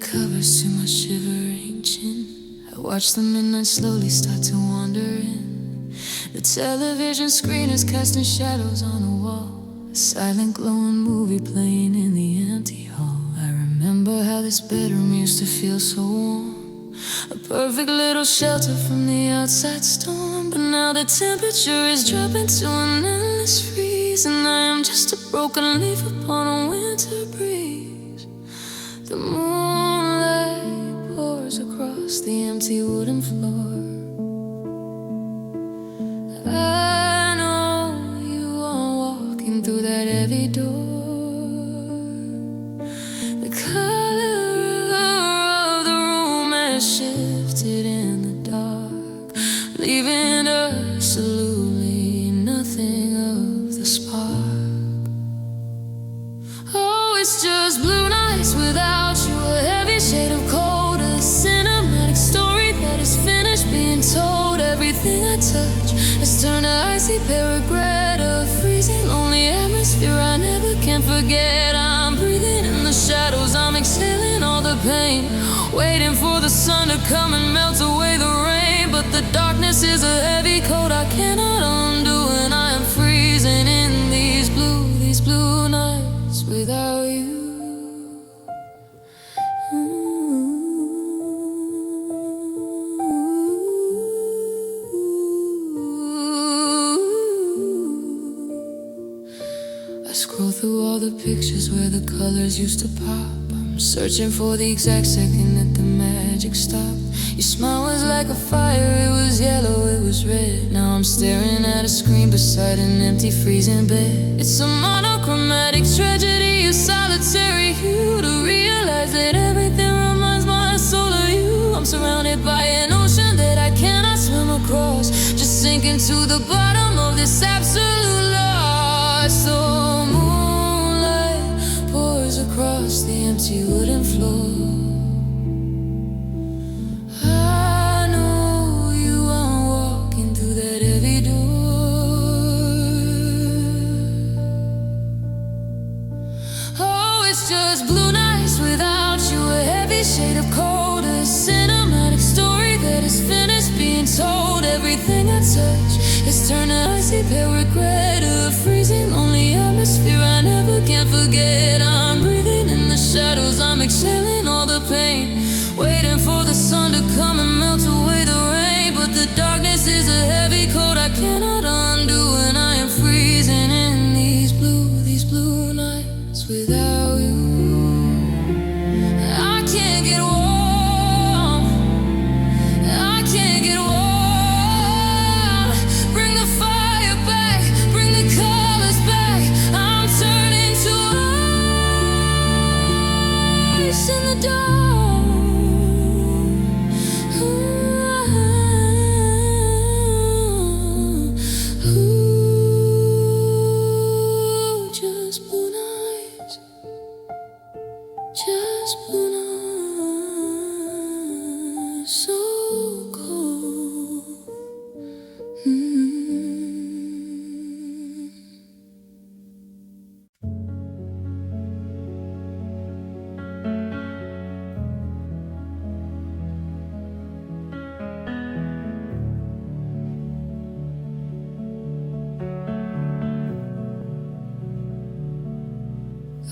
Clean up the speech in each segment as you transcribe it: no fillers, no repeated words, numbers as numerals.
covers to my shivering chin. I watch the midnight slowly start to wander in. The television screen is casting shadows on a wall, a silent glowing movie playing in the empty hall. I remember how this bedroom used to feel so warm, a perfect little shelter from the outside storm. But now the temperature is dropping to an endless freeze, and I am just a broken leaf upon a winter breeze. The moonlight pours across the empty wooden floor. I know you are walking through that heavy door. The color of the room has shifted in the dark, leaving absolutely nothing of the spark. Oh, it's just blue nights without you, a heavy shade of cold, a cinematic story that is finished being told. Everything I touch has turned to icy pale regret, a freezing lonely atmosphere I never can forget. I'm breathing in the shadows, I'm exhaling all the pain, waiting for the sun to come and melt away the rain. But the darkness is a heavy coat I cannot undo, and I am freezing in these blue nights without you. I scroll through all the pictures where the colors used to pop. I'm searching for the exact second that the magic stopped. Your smile was like a fire, it was yellow, it was red. Now I'm staring at a screen beside an empty freezing bed. It's a monochromatic tragedy, a solitary hue, to realize that everything reminds my soul of you. I'm surrounded by an ocean that I cannot swim across, just sinking to the bottom of this absolute loss. So moonlight pours across the empty wooden floor. Just blue nights without you, a heavy shade of cold, a cinematic story that is finished being told. Everything I touch has turned to icy pale regret, a freezing lonely atmosphere I never can forget. I'm breathing in the shadows, I'm exhaling all the pain, waiting for the sun to come and melt away the rain. But the darkness is a heavy coat I cannot undo, and I am freezing in these blue nights without you.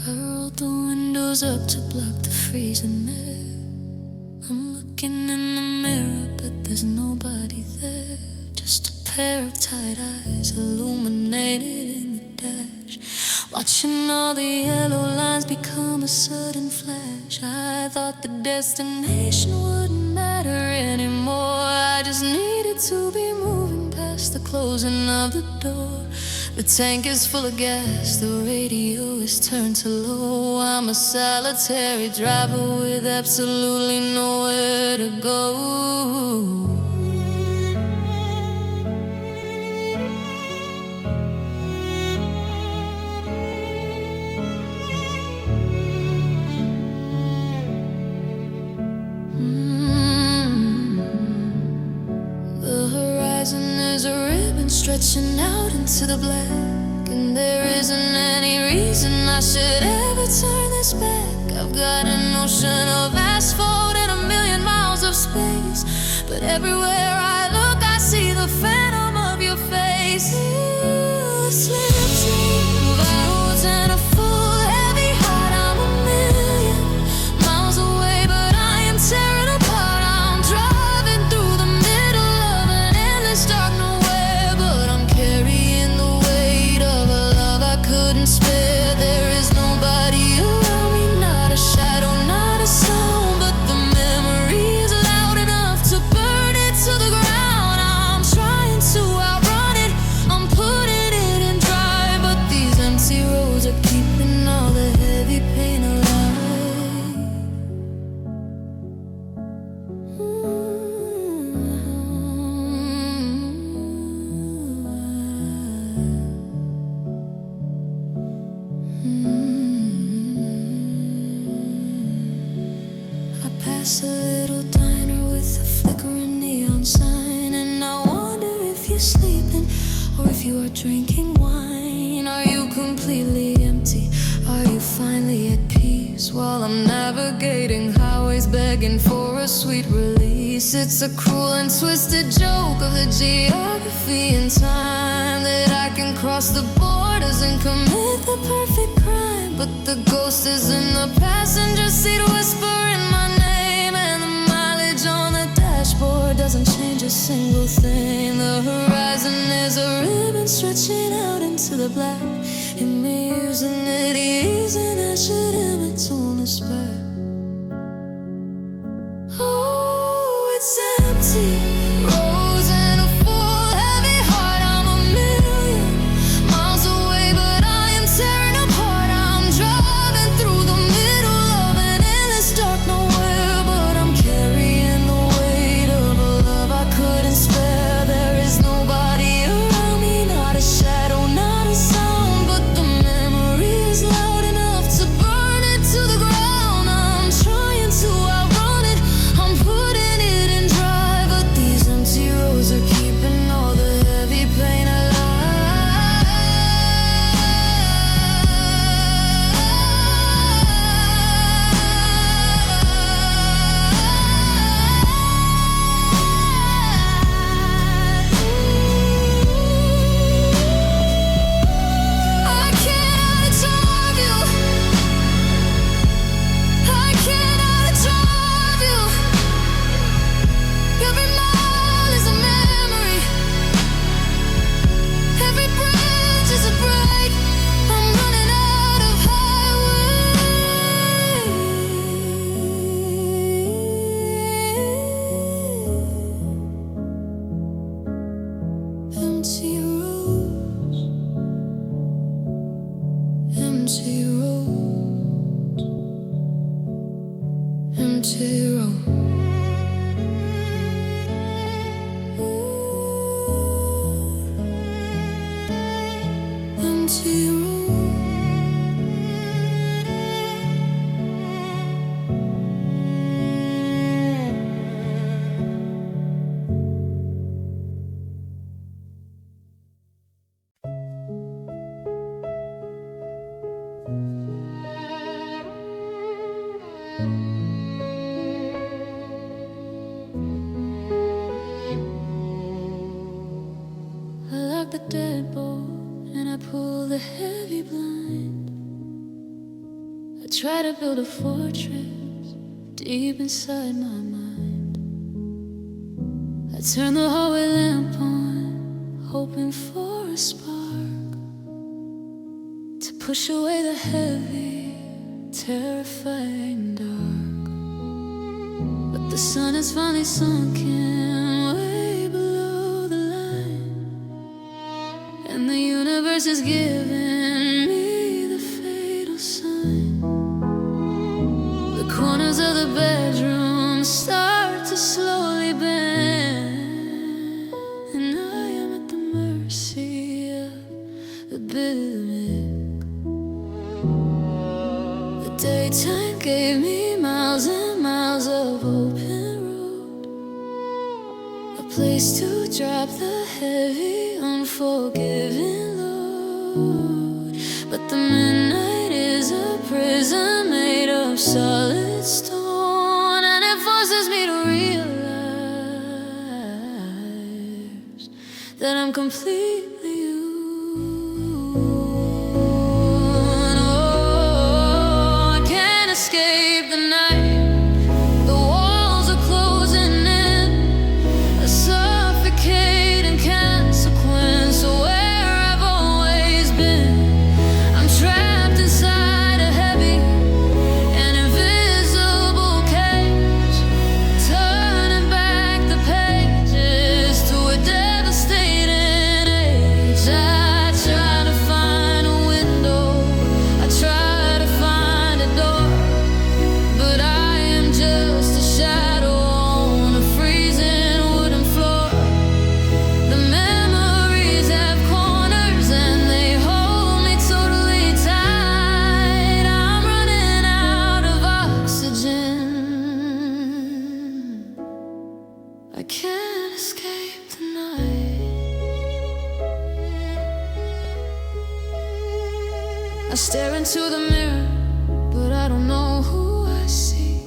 I rolled the windows up to block the freezing air. I'm looking in the mirror, but there's nobody there. Just a pair of tight eyes illuminated in the dash, watching all the yellow lines become a sudden flash. I thought the destination wouldn't matter anymore. I just needed to be moving past the closing of the door. The tank is full of gas, the radio is turned to low. I'm a solitary driver with absolutely nowhere to go. The horizon is a ribbon stretching out into the black, and there isn't any reason I should ever turn this back. I've got an ocean of ashes But everywhere I look, I see the phantom of your face. Roads and a full heavy heart. I'm a million miles away, but I am tearing apart. I'm driving through the middle of an endless dark nowhere, but I'm carrying the weight of a love I couldn't spare. There is nobody around me, not a shadow, not a sound, but the memory is loud enough to burn it to the ground. I'm trying to outrun it, I'm putting it in drive, but these empty roads are keeping all the heavy pain alive. I pass a little diner with a flickering neon sign, and I wonder if you're sleeping or if you are drinking wine. Are you completely empty? Are you finally at peace? While I'm navigating highways begging for a sweet release. It's a cruel and twisted joke of the geography and time, that I can cross the borders and commit the perfect crime. But the ghost is in the passenger seat whispering my name, and the mileage on the dashboard doesn't change a single thing. The horizon is a ribbon stretching out into the black, and me using it easing I should have its own spare. Oh, it's empty roads and a full heavy heart. I'm a million miles away, but I am tearing apart. I'm driving through the middle of an endless dark nowhere, but I'm carrying the weight of a love I couldn't spare. There is nobody around me, not a shadow, not a sound, but the memory is loud enough to burn it to the ground. I'm trying to outrun it, I'm putting it in drive, but these empty roads are keeping all the heavy pain I can't out-drive you, I can't out-drive you. Every mile is a memory, every bridge is a break. I'm running out of highway. Empty roads, empty roads, empty roads. Empty roads. I lock the deadbolt and I pull the heavy blind. I try to build a fortress deep inside my mind. I turn the hallway lamp on, hoping for a spark to push away the heavy, terrifying dark. But the sun has finally sunken way below the line, and the universe is giving me the fatal sign. The corners of the bedroom start to slowly bend, and I am at the mercy of the building. The daytime gave me miles and miles of open road, a place to drop the heavy, unforgiving load. But the midnight is a prison made of solid stone, and it forces me to realize that I'm completely you. Oh, I can't escape the night. The walls are closing in, a suffocating consequence of where I've always been. I'm trapped inside a heavy and invisible cage, turning back the pages to a devastating age. I try to find a window, I try to find a door, but I am just a shadow on a freezing wooden floor. The memories have corners and they hold me totally tight. I'm running out of oxygen. I can't escape the night. I stare into the mirror, but I don't know who I see.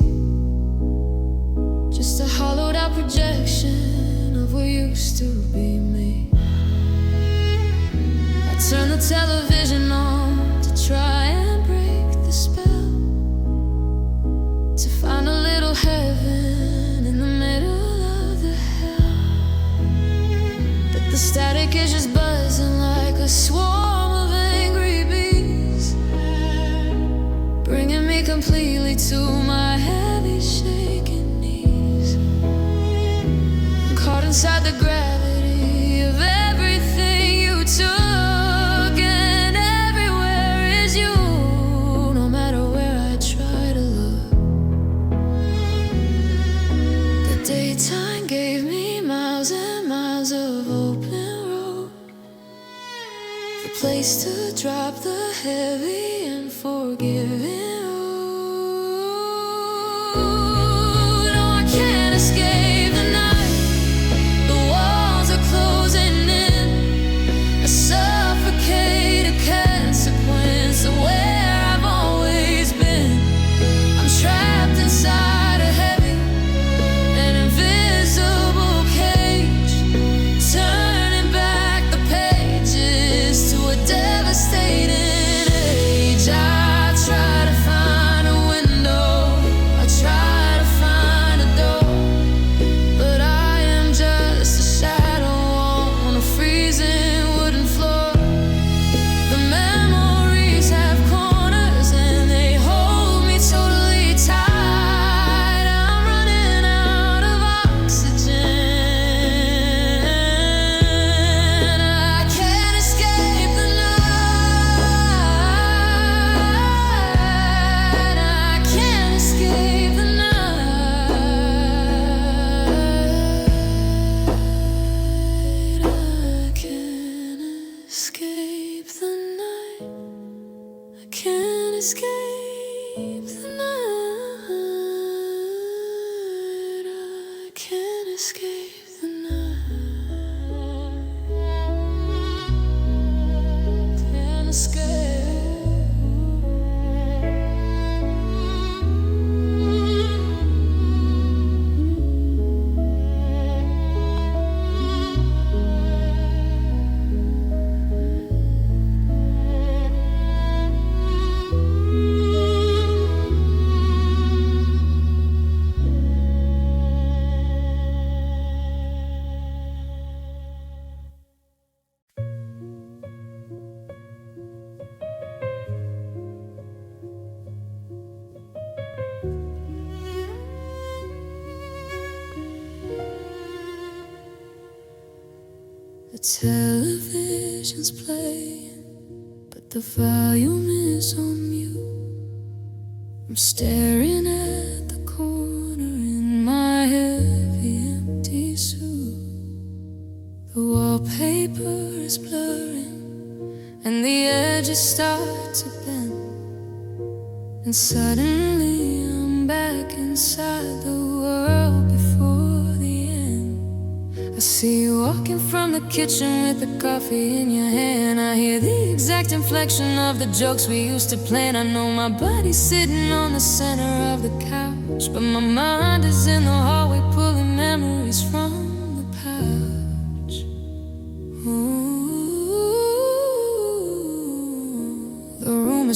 Just a hollowed out projection of what used to be me. I turn the television on to try and break the spell, to find a little heaven in the middle of the hell. But the static is just buzzing like a swarm of angry bees, bringing me completely to my heavy shaking knees. I'm caught inside the gravity of everything you took, and everywhere is you, no matter where I try to look. The daytime gave me miles and miles of open road, the place to drop the heavy and forgiving. No, I can't escape the night. The walls are closing in, a suffocated consequence of where I've always been. I'm trapped inside a heavy and invisible cage, turning back the pages to a devastating age. I try to find a window, I try to find a door, but I am just a shadow on a freezing wooden floor. The memories have corners and they hold me totally tight. I'm running out of oxygen. I can't escape the night. I can't escape the night. I can't escape the night. I can't escape the night. I can't escape the night. Can't escape. The television's playing, but the volume is on mute. I'm staring at the corner in my heavy empty suit. The wallpaper is blurring and the edges start to bend, and suddenly I'm back inside the world before the end. I see you walking from the kitchen with the coffee in your hand. I hear the exact inflection of the jokes we used to plan. I know my body's sitting on the center of the couch, but my mind is in the hallway pulling memories from the pouch.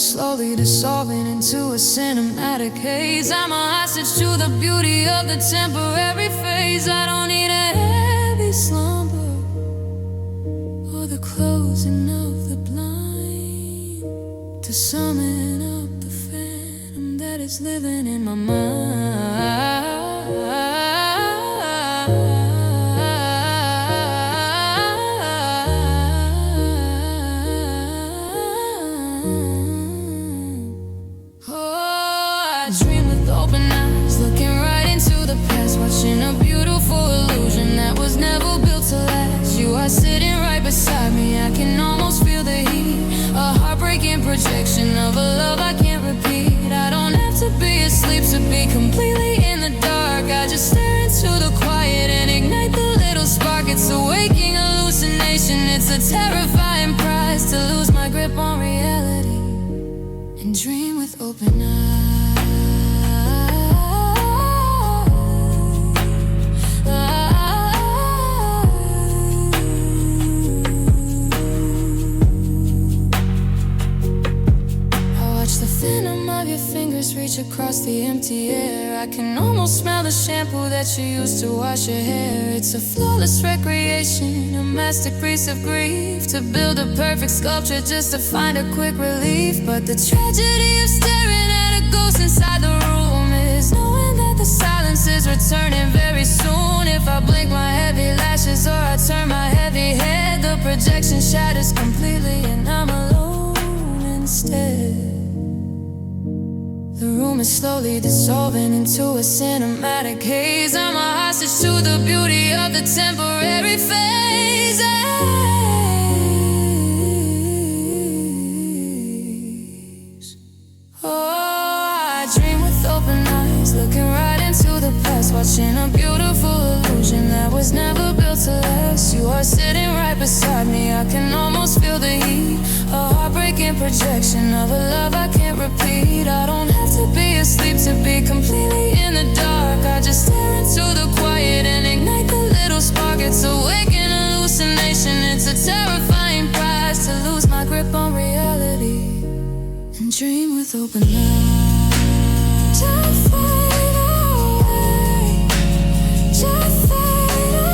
is slowly dissolving into a cinematic haze. I'm a hostage to the beauty of the temporary phase. I don't need a heavy slumber or the closing of the blind to summon up the phantom that is living in my mind. Dream with open eyes, looking right into the past, watching a beautiful illusion that was never built to last. You are sitting right beside me, I can almost feel the heat. A heartbreaking projection of a love I can't repeat. I don't have to be asleep to be completely in the dark. I just stare into the quiet and ignite the little spark. It's a waking hallucination, it's a terrifying prize to lose my grip on reality and dream with open eyes. Reach across the empty air. I can almost smell the shampoo that you used to wash your hair. It's a flawless recreation, a masterpiece of grief, to build a perfect sculpture just to find a quick relief. But the tragedy of staring at a ghost inside the room is knowing that the silence is returning very soon. If I blink my heavy lashes or I turn my heavy head, the projection shatters completely and I'm alone instead. The room is slowly dissolving into a cinematic haze. I'm a hostage to the beauty of the temporary phase. Oh, I dream with open eyes, looking right into the past, watching a beautiful illusion that was never built to last. You are sitting right beside me, I can almost feel the heat. A heartbreaking projection of a love I can't repeat. I don't have to be asleep to be completely in the dark. I just stare into the quiet and ignite the little spark. It's a waking hallucination, it's a terrifying prize to lose my grip on reality and dream with open eyes. Just fade away, just fade away.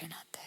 You're not there.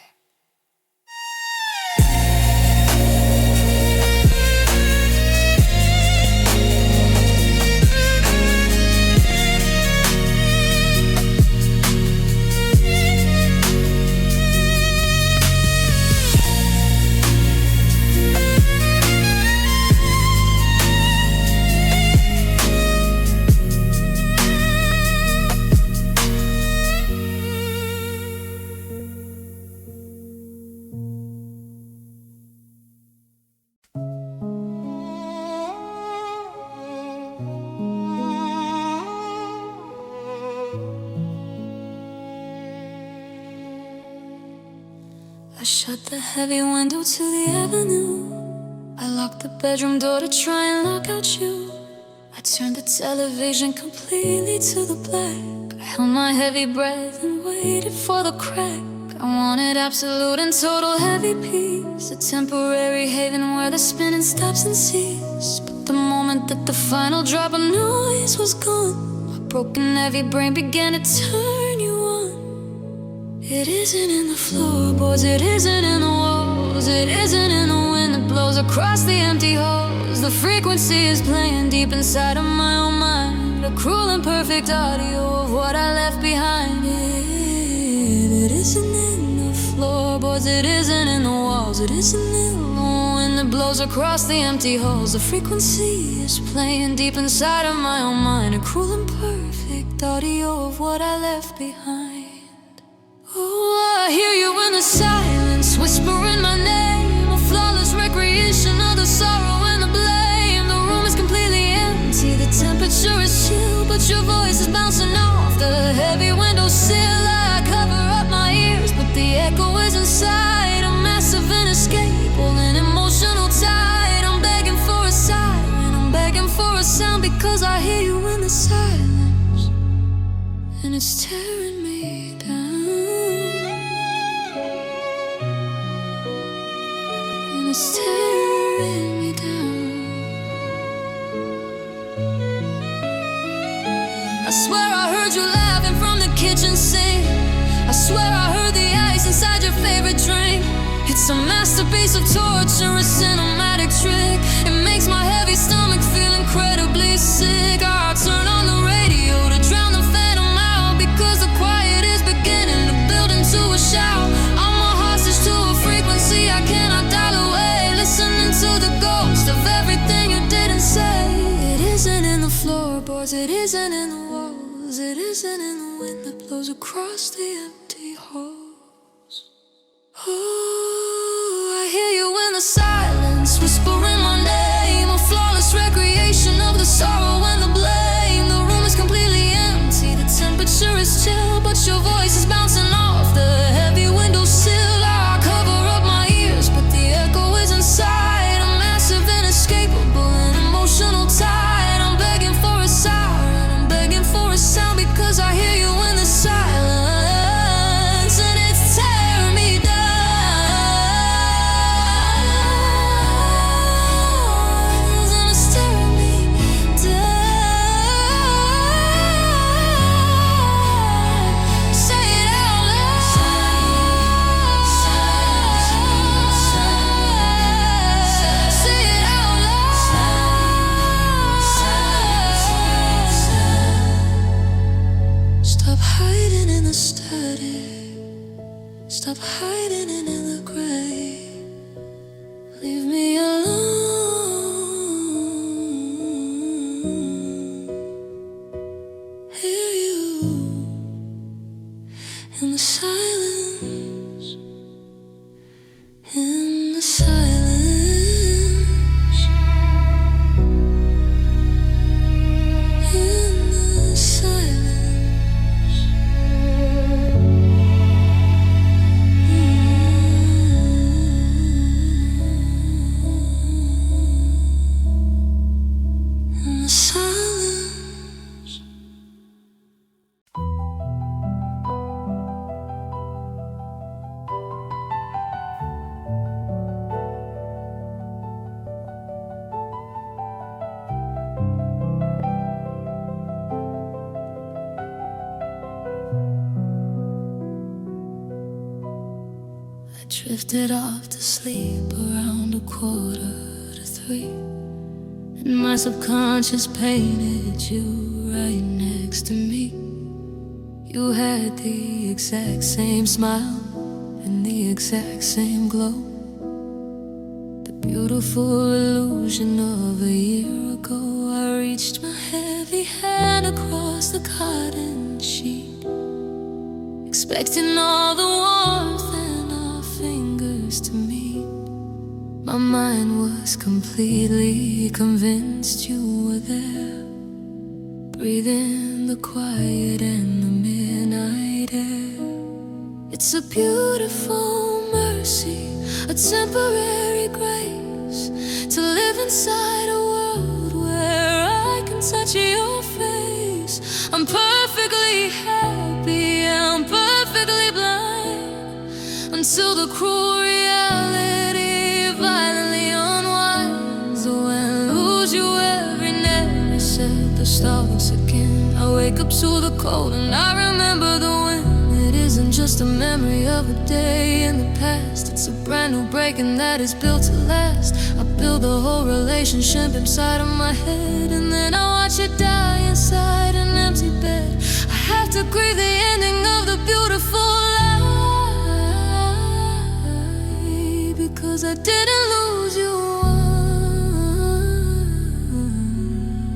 I shut the heavy window to the avenue. I locked the bedroom door to try and lock out you. I turned the television completely to the black. I held my heavy breath and waited for the crack. I wanted absolute and total heavy peace, a temporary haven where the spinning stops and ceases. But the moment that the final drop of noise was gone, my broken heavy brain began to turn you on. It isn't in the floorboards, it isn't in the walls, it isn't in the wind that blows across the empty halls. The frequency is playing deep inside of my own mind, a cruel and perfect audio of what I left behind. It isn't in the floorboards, it isn't in the walls, it isn't in the wind that blows across the empty halls. The frequency is playing deep inside of my own mind, a cruel and perfect audio of what I left behind. Oh, I hear you in the silence, whispering my name, a flawless recreation of the sorrow and the blame. The room is completely empty, the temperature is chill, but your voice is bouncing off the heavy windowsill. I cover up my ears, but the echo is inside, a massive inescapable and emotional tide. I'm begging for a siren, I'm begging for a sound, because I hear you in the silence, and it's tearing me down. It's tearing me down. I swear I heard you laughing from the kitchen sink. I swear I heard the ice inside your favorite drink. It's a masterpiece of torture, a cinematic trick. It makes my heavy stomach feel incredibly sick. I turn on the radio to drown the phantom out, because the quiet is beginning to build into a shout. I'm a hostage to a frequency I cannot dial away, listening to the ghost of everything you didn't say. It isn't in the floorboards, it isn't in the walls, it isn't in the wind that blows across the empty halls. Oh, I hear you in the silence, whispering my name, a flawless recreation of the sorrow and the blame. The room is completely empty, the temperature is chill, but your voice is bouncing off the heavy windowsill. I cover up my ears, but the echo is inside, a massive inescapable and emotional tide. I'm begging for a siren, I'm begging for a sound, because I hear you in the silence, and it's tearing me down. And it's tearing me down. Say it out loud. Say it out loud. Stop hiding in the static, stop hiding in the gray. Leave me alone. Hear you in the silence, in the silence, in the silence. In the silence. I drifted off to sleep around 2:45, and my subconscious painted you right next to me. You had the exact same smile and the exact same glow, the beautiful illusion of a year ago. I reached my heavy hand across the cotton sheet, expecting all the warmth and our fingers to meet. My mind was completely convinced you were there, breathing the quiet and the midnight air. It's a beautiful mercy, a temporary grace, to live inside a world where I can touch your face. I'm perfectly happy, I'm perfectly blind, until the cruel reality violently unwinds. When I lose you every night, I set the stars again. I wake up to the cold and I remember the wind. It isn't just a memory of a day in the past. It's a brand new break and that is built to last. I build the whole relationship inside of my head, and then I watch it die inside an empty bed. I have to grieve the ending of the beautiful lie, because I didn't lose you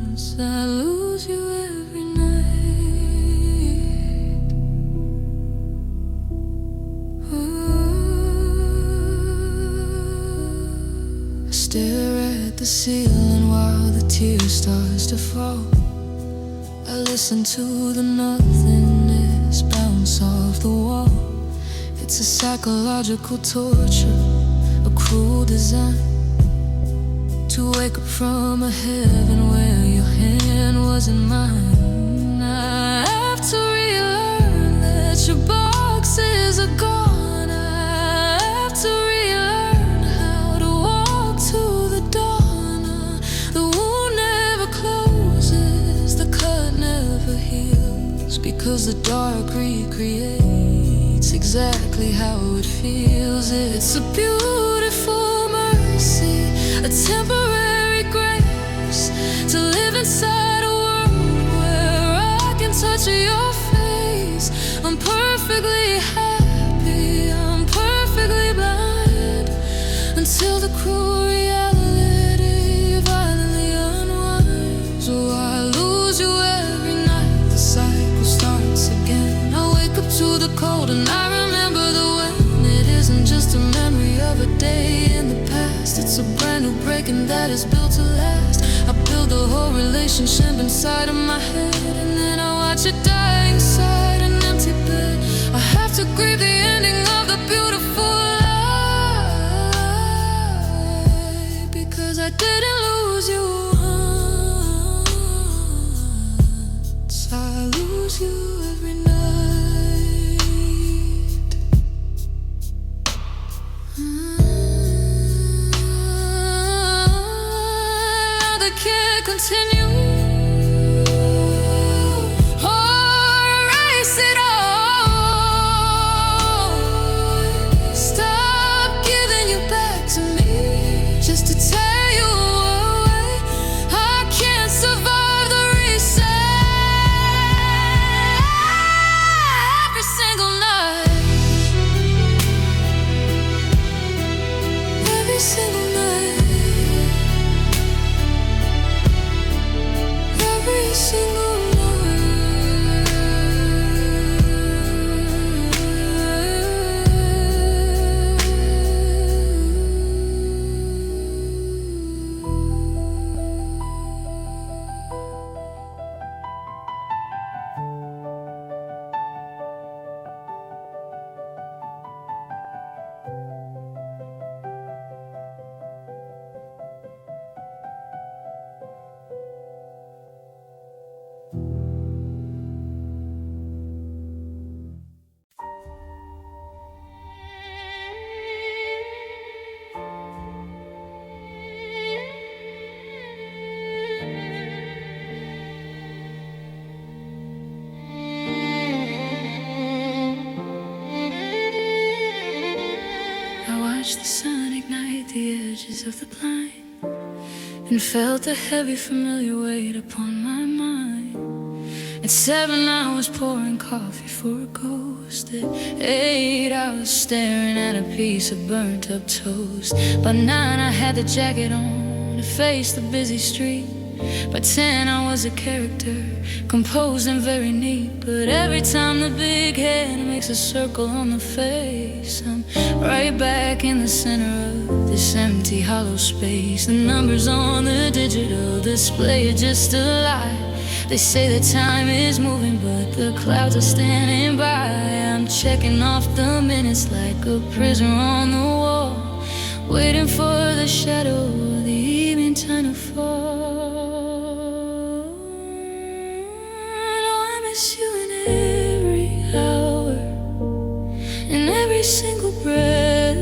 once, I lose you every night. I stare at the ceiling while the tears starts to fall. I listen to the nothingness bounce off the wall. It's a psychological torture, a cruel design, to wake up from a heaven where your hand wasn't mine. I have to relearn that your boxes are gone. I have to relearn how to walk to the dawn. The wound never closes, the cut never heals, because the dark recreates exactly how it feels. It's a beautiful mercy, a temporary grace, to live inside a world where I can touch your face. I'm perfectly happy, I'm perfectly blind, until the cruel reality finally unwinds. Oh, I lose you every night, the cycle starts again. I wake up to the cold and I remember the when. It isn't just a memory of a day in the past. It's a brand new break and that is built to last. I build the whole relationship inside of my head, and then I watch it die inside an empty bed. I have to grieve the ending of the beautiful lie, because I didn't lose you once, I lose you every night. Can't continue or erase it all. Stop giving you back to me just to tear you away. I can't survive the reset. Every single night, every single night, every single watched the sun ignite the edges of the blind, and felt the heavy familiar weight upon my mind. At 7 hours pouring coffee for a ghost. At 8 hours staring at a piece of burnt up toast. By 9 I had the jacket on to face the busy street. By 10 I was a character, composed and very neat. But every time the big head makes a circle on the face, I'm right back in the center of this empty hollow space. The numbers on the digital display are just a lie. They say that time is moving, but the clouds are standing by. I'm checking off the minutes like a prisoner on the wall, waiting for the shadow of the evening time to fall. Oh, I miss you in every hour, in every single breath,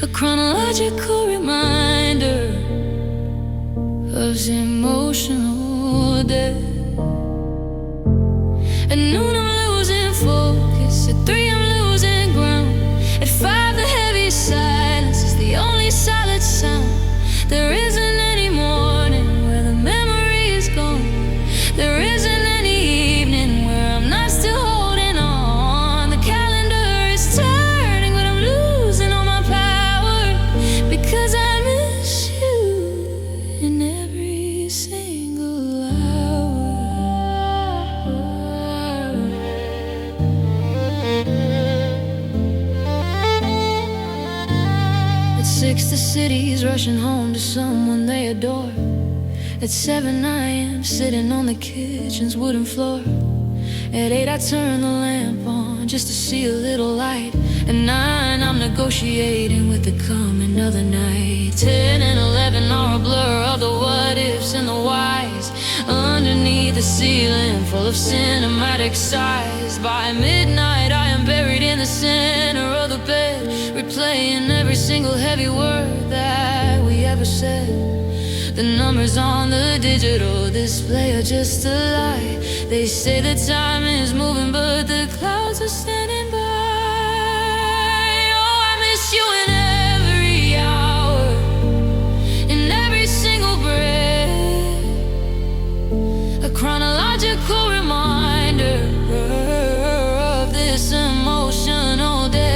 a chronological reminder of emotional death. At noon I'm losing focus, single hour. At 6 the city's rushing home to someone they adore. At 7 I am sitting on the kitchen's wooden floor. At 8 I turn the lamp on just to see a little light. At 9 I'm negotiating with the coming of the night. 10 and 11 are a blur of the what ifs and the whys. Underneath the ceiling full of cinematic sighs. By midnight I am buried in the center of the bed, replaying every single heavy word that we ever said. The numbers on the digital display are just a lie. They say the time is moving, but the clouds are standing by. Oh, I miss you in every hour, in every single breath. A chronological reminder of this emotional death.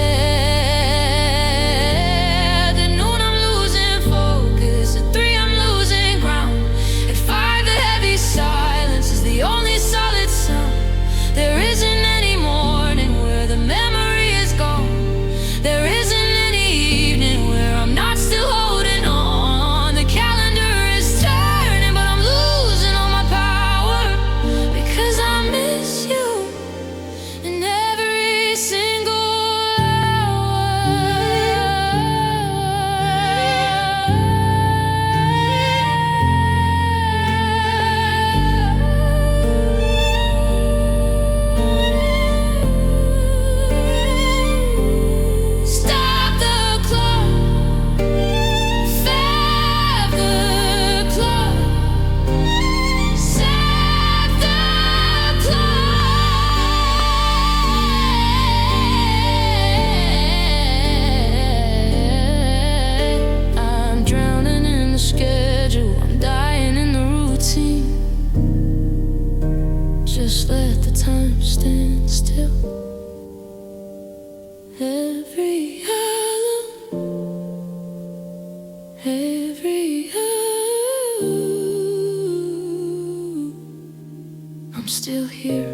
Just let the time stand still. Every hour, every hour, I'm still here.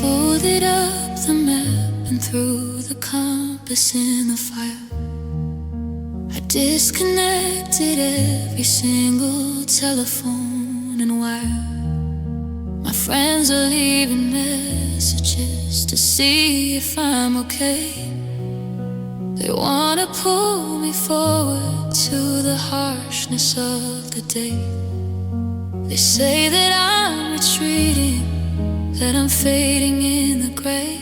Folded up the map and threw the compass in the fire. I disconnected every single telephone and wire. My friends are leaving messages to see if I'm okay. They wanna pull me forward to the harshness of the day. They say that I'm retreating, that I'm fading in the gray,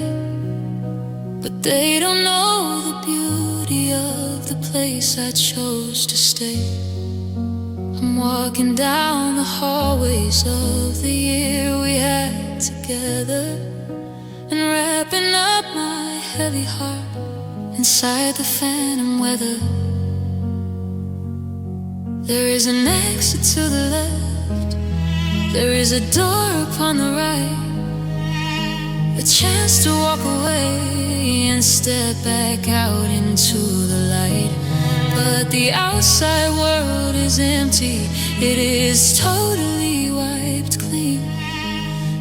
but they don't know the beauty of the place I chose to stay. I'm walking down the hallways of the year we had together, and wrapping up my heavy heart inside the phantom weather. There is an exit to the left, there is a door upon the right, a chance to walk away and step back out into the light. But the outside world is empty, it is totally wiped clean,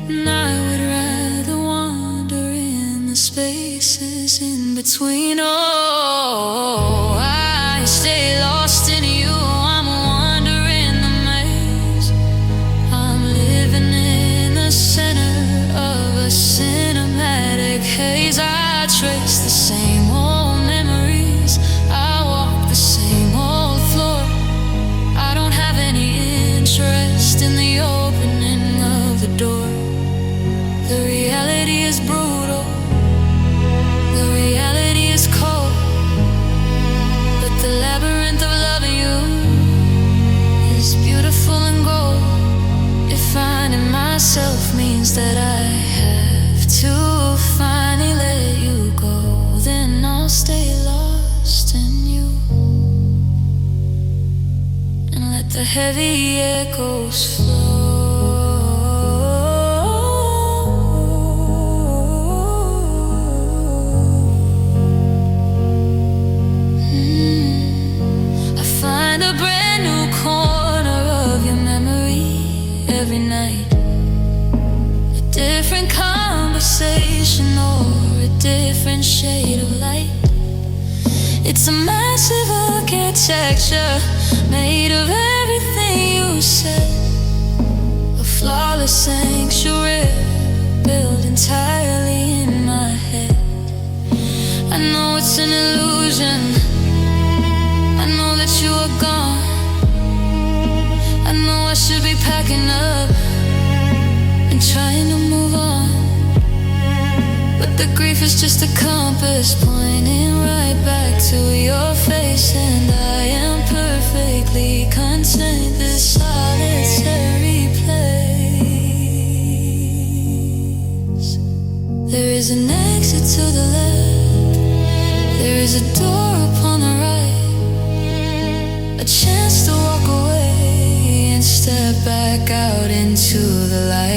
and I would rather wander in the spaces in between. Oh, I stay lost in you, I'm wandering the maze. I'm living in the center of a cinematic haze. I trace the same old memories, I walk the same old floor. I don't have any interest in the opening of the door. The reality is brutal, the reality is cold, but the labyrinth of loving you is beautiful and gold. If finding myself means that I have to finally let you go, then I'll stay lost in you and let the heavy echoes flow. I find a brand new corner of your memory every night. A different conversation or a different shade of light. It's a massive architecture made of everything you said. A flawless sanctuary built entirely in my head. I know it's an illusion, I know that you are gone. I know I should be packing up and trying to move on, but the grief is just a compass pointing right back to your face. And I am perfectly content this solitary place. There is an exit to the left, there is a door upon the right, a chance to walk away and step back out into the light.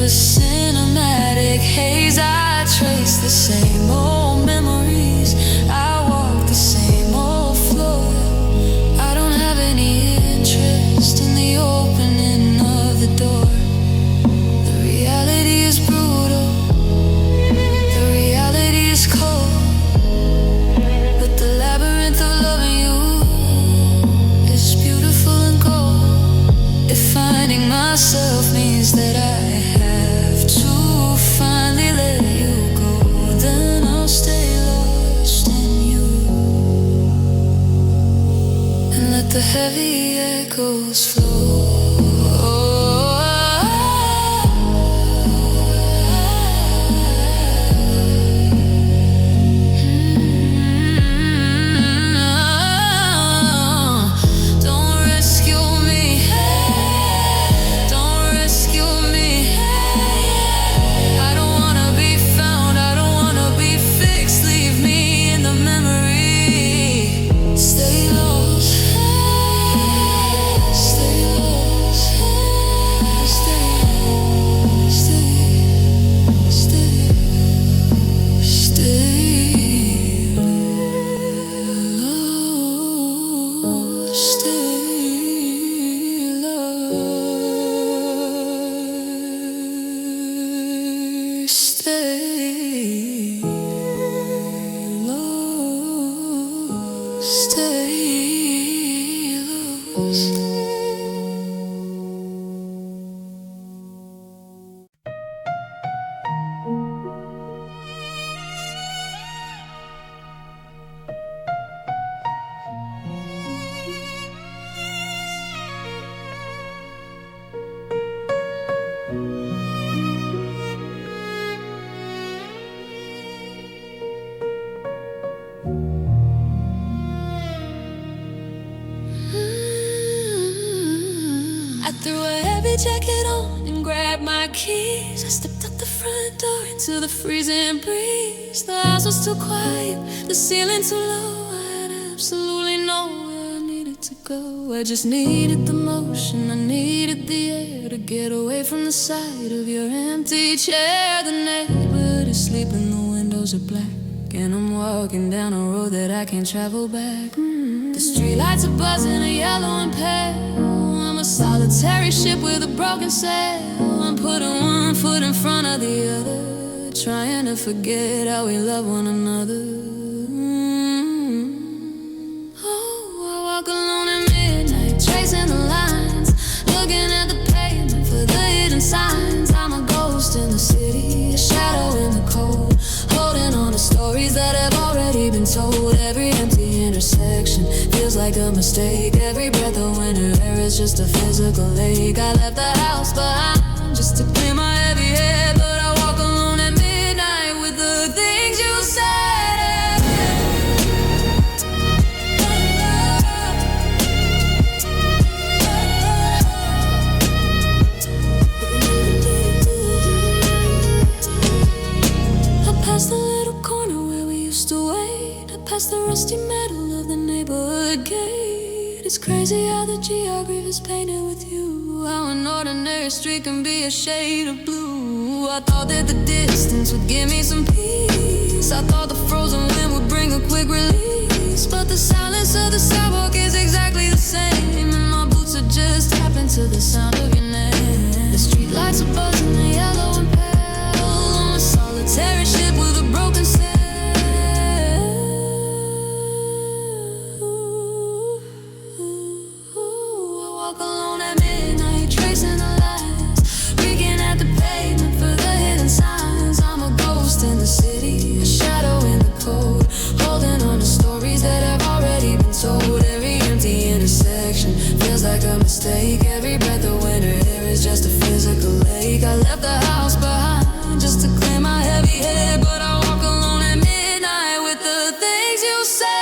Cinematic haze, I trace the same old memories, I walk the same old floor. I don't have any interest in the opening of the door. The reality is brutal, the reality is cold, but the labyrinth of loving you is beautiful and gold. If finding myself means that I finally let you go, then I'll stay lost in you and let the heavy echoes flow. Jacket on and grabbed my keys. I stepped out the front door into the freezing breeze. The house was too quiet, the ceiling too low. I had absolutely nowhere I needed to go. I just needed the motion, I needed the air to get away from the sight of your empty chair. The neighborhood is sleeping, the windows are black, and I'm walking down a road that I can't travel back. The streetlights are buzzing, a yellow and pale. I'm a solitary ship with a broken sail. I'm putting one foot in front of the other, trying to forget how we love one another. Oh, I walk alone at midnight, tracing the lines, looking at the pavement for the hidden signs. I'm a ghost in the city, a shadow in the cold, holding on to stories that have already been told. Every empty intersection feels like a mistake. Every breath of winter air is just a physical ache. I left the house behind just to clear my heavy head, but I walk alone at midnight with the things you said. the rusty metal of the neighborhood gate. It's crazy how the geography is painted with you, how an ordinary street can be a shade of blue. I thought that the distance would give me some peace, I thought the frozen wind would bring a quick release, but the silence of the sidewalk is exactly the same, and my boots are just tapping to the sound of your name. The street lights are buzzing, they're yellow and pale, on a solitary ship with a broken sail. I walk alone at midnight, tracing the lights, reeking at the pavement for the hidden signs. I'm a ghost in the city, a shadow in the cold, holding on to stories that have already been told. Every empty intersection feels like a mistake. Every breath of winter air is just a physical ache. I left the house behind just to clear my heavy head, but I walk alone at midnight with the things you said.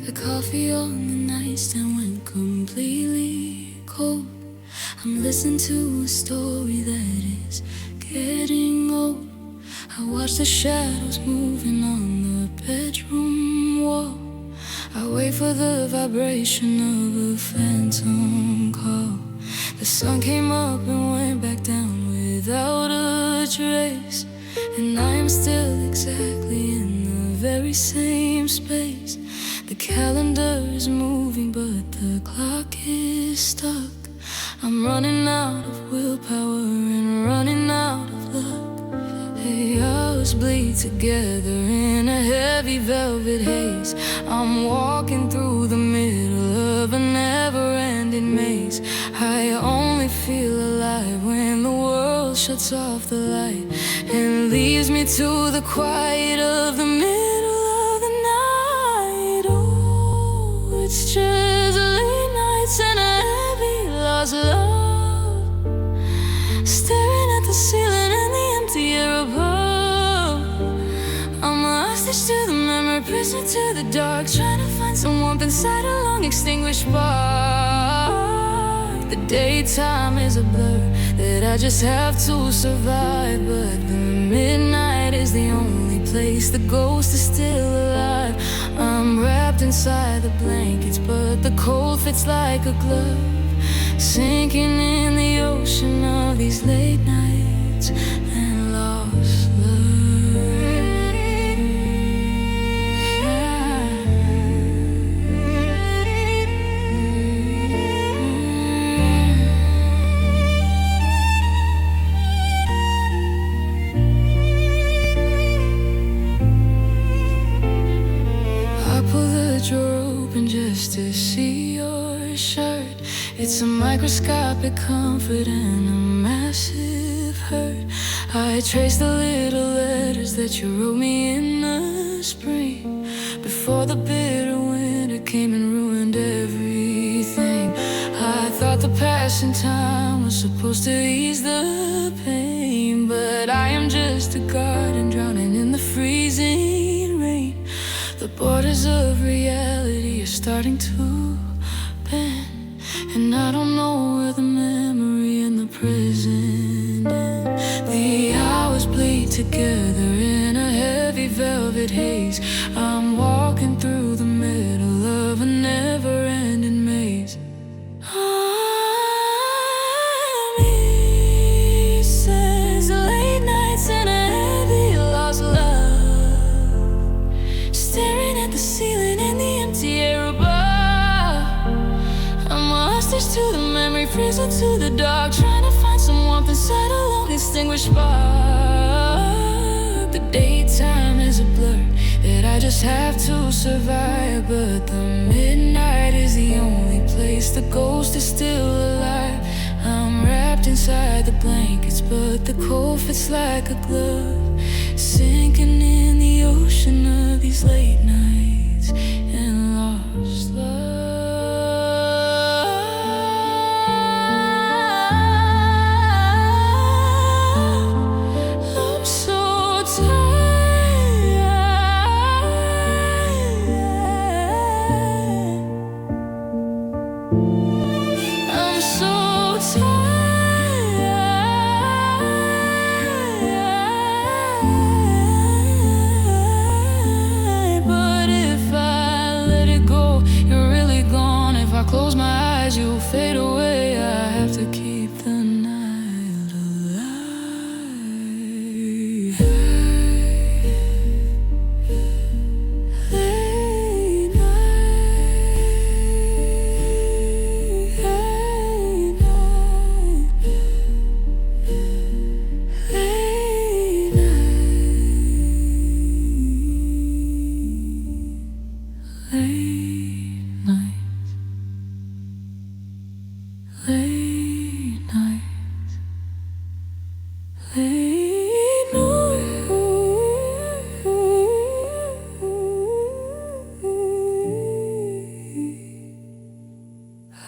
The coffee on the nightstand went completely cold. I'm listening to a story that is getting old. I watch the shadows moving on the bedroom wall. I wait for the vibration of a phantom call. The sun came up and went back down without a trace, and I am still exactly in the very same space. The calendar is moving, but the clock is stuck. I'm running out of willpower and running out of luck. Hey, hours bleed together in a heavy velvet haze. I'm walking through the middle of a never-ending maze. I only feel alive when the world shuts off the light and leaves me to the quiet of the middle of the night. Oh, it's just late nights and a heavy lost love, staring at the ceiling and the empty air above. I'm a hostage to the memory, prisoner to the dark, trying to find some warmth inside a long extinguished spark. The daytime is a blur that I just have to survive, but the midnight is the only place the ghost is still alive. I'm wrapped inside the blankets, but the cold fits like a glove, sinking in the ocean of these late nights and lost just to see your shirt. It's a microscopic comfort and a massive hurt. I trace the little letters that you wrote me in the spring, before the bitter winter came and ruined everything. I thought the passing time was supposed to ease the pain, but I am just a garden drowning in the freezing rain. The borders of reality are starting to bend, And I don't know where the memory and the present end. The hours bleed together in a heavy velvet haze. I'm walking through the middle of a never-ending maze. Misses late nights and a heavy lost love, staring at the ceiling and the empty air above. I'm a hostage to the memory, freezing to the dark, trying to find some warmth inside a long extinguished spark. The daytime is a blur that I just have to survive, but the midnight is the only place the ghost is still alive. I'm wrapped inside the blankets, but the cold fits like a glove, sinking in the ocean of these late nights and lost love. I'm so tired. I'm so tired. But if I let it go, you're really gone. If I close my eyes, you'll fade away. I have to keep the night alive.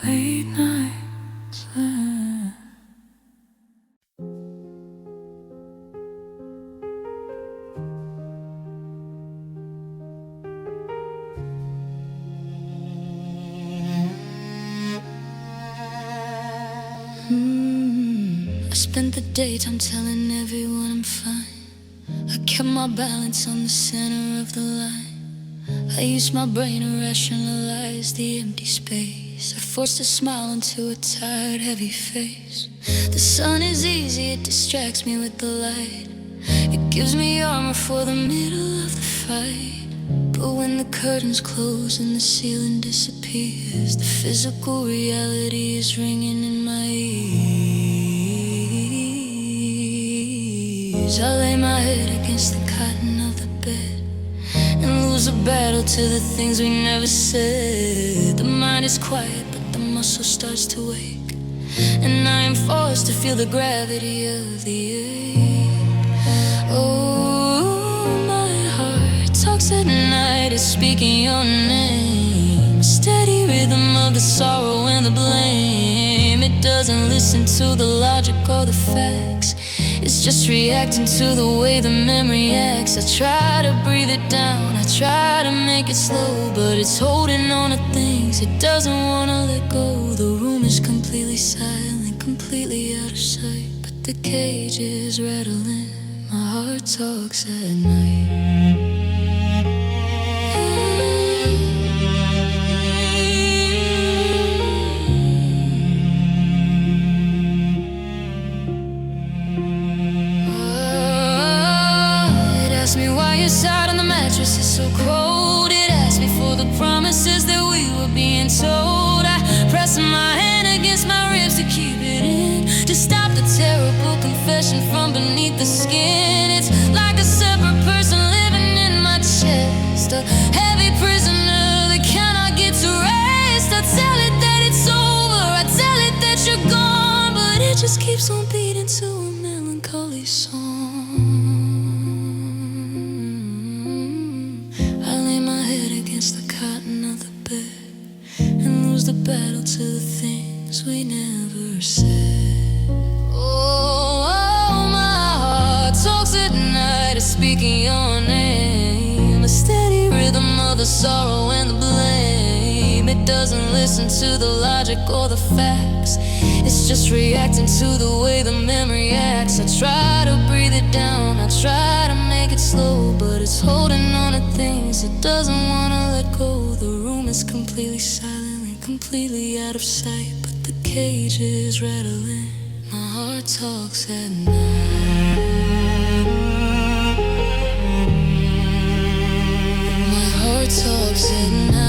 Late nights. I spent the daytime telling everyone I'm fine. I kept my balance on the center of the line. I used my brain to rationalize the empty space. I forced a smile into a tired, heavy face. The sun is easy, it distracts me with the light. It gives me armor for the middle of the fight. But when the curtains close and the ceiling disappears, the physical reality is ringing in my ears. I lay my head against the cotton of the bed and lose a battle to the things we never said. The mind is quiet, but the muscle starts to wake, and I am forced to feel the gravity of the ache. Oh, my heart talks at night, is speaking your name. A steady rhythm of the sorrow and the blame. It doesn't listen to the logic or the facts. It's just reacting to the way the memory acts. I try to breathe it down, I try to make it slow, but it's holding on to things it doesn't want to let go. The room is completely silent, completely out of sight, but the cage is rattling. My heart talks at night. Ask me why your side on the mattress is so cold. It asked me for the promises that we were being told. I press my hand against my ribs to keep it in, to stop the terrible confession from beneath the skin. It's like a separate person living in my chest, a heavy prisoner that cannot get to rest. I tell it that it's over, I tell it that you're gone, but it just keeps on beating to a melancholy song. The battle to the things we never said. Oh, my heart talks at night, is speaking your name. A steady rhythm of the sorrow and the blame. It doesn't listen to the logic or the facts. It's just reacting to the way the memory acts. I try to breathe it down, I try to make it slow, but it's holding on to things it doesn't wanna let go. The room is completely silent and completely out of sight, but the cage is rattling. My heart talks at night. My heart talks at night.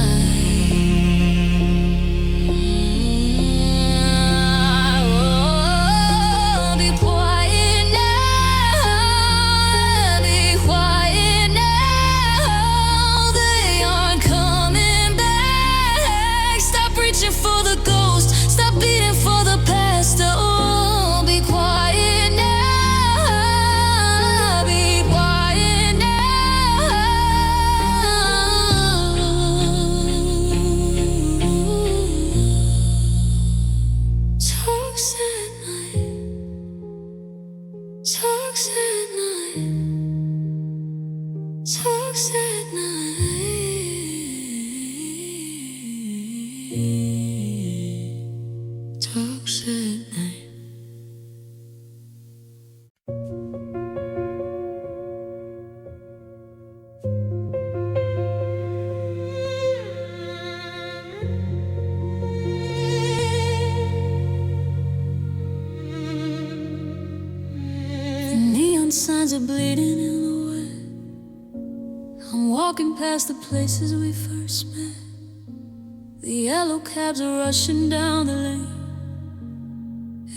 Talks at night. Talks at night. Talks at night. Signs are bleeding in the wind. I'm walking past the places we first met. The yellow cabs are rushing down the lane.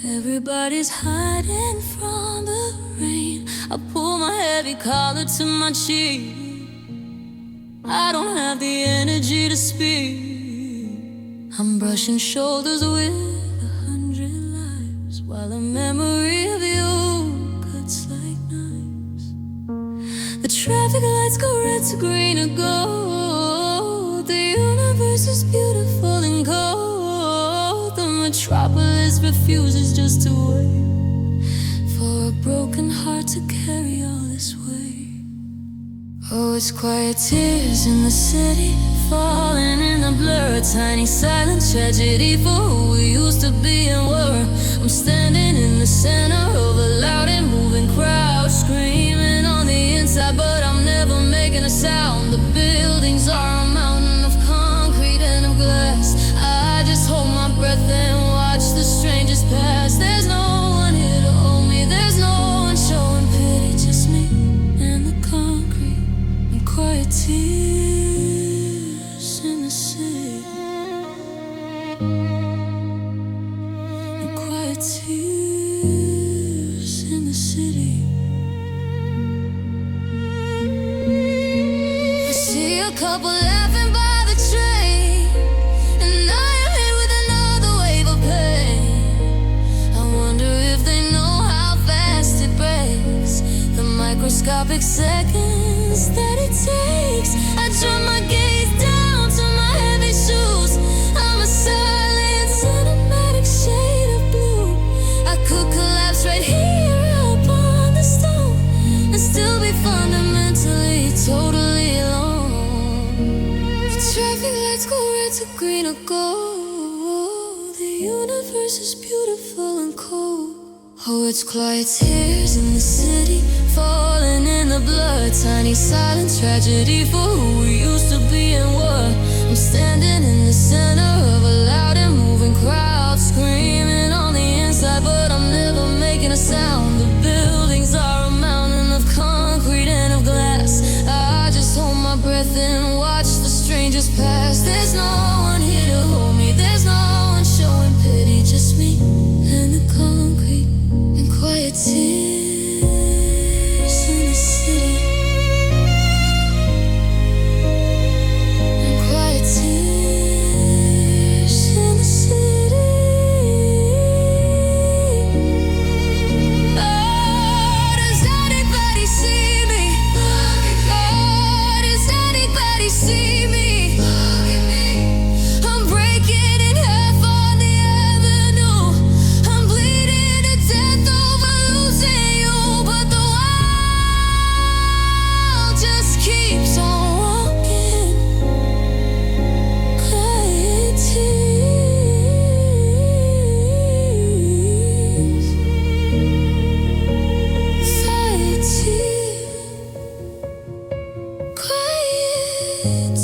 Everybody's hiding from the rain. I pull my heavy collar to my cheek. I don't have the energy to speak. I'm brushing shoulders with 100 lives, while the memory of you cuts like the traffic lights go red to green or gold. The universe is beautiful and cold. The metropolis refuses just to wait for a broken heart to carry all this weight. Oh, it's quiet tears in the city, falling in the blur. A tiny silent tragedy for who we used to be and were. I'm standing in the center of a loud and moving crowd, screaming on the inside, but I'm never making a sound. The buildings are a mountain of concrete and of glass. I just hold my breath and watch the strangers pass. There's no one here to hold me, there's no one showing pity, just me and the concrete and quiet tears in the city. And quiet tears in the city. A couple laughing by the train, and I am hit with another wave of pain. I wonder if they know how fast it breaks, the microscopic seconds that it takes. I drop my gaze down to my heavy shoes. I'm a silent cinematic shade of blue. I could collapse right here up on the stone and still be fundamentally, totally alone. Traffic lights go red to green or gold. The universe is beautiful and cold. Oh, it's quiet tears in the city, falling in the blood. Tiny silent tragedy for who we used to be and were. I'm standing in the center of a loud and moving crowd, screaming on the inside, but I'm never making a sound. The buildings are a mountain of concrete and of glass. I just hold my breath and watch the strangers pass. There's no one here to hold me, there's no one showing pity, just me and the concrete and quiet tears in the city. And quiet tears in the city. Oh, does anybody see me? Oh, does anybody see me? It's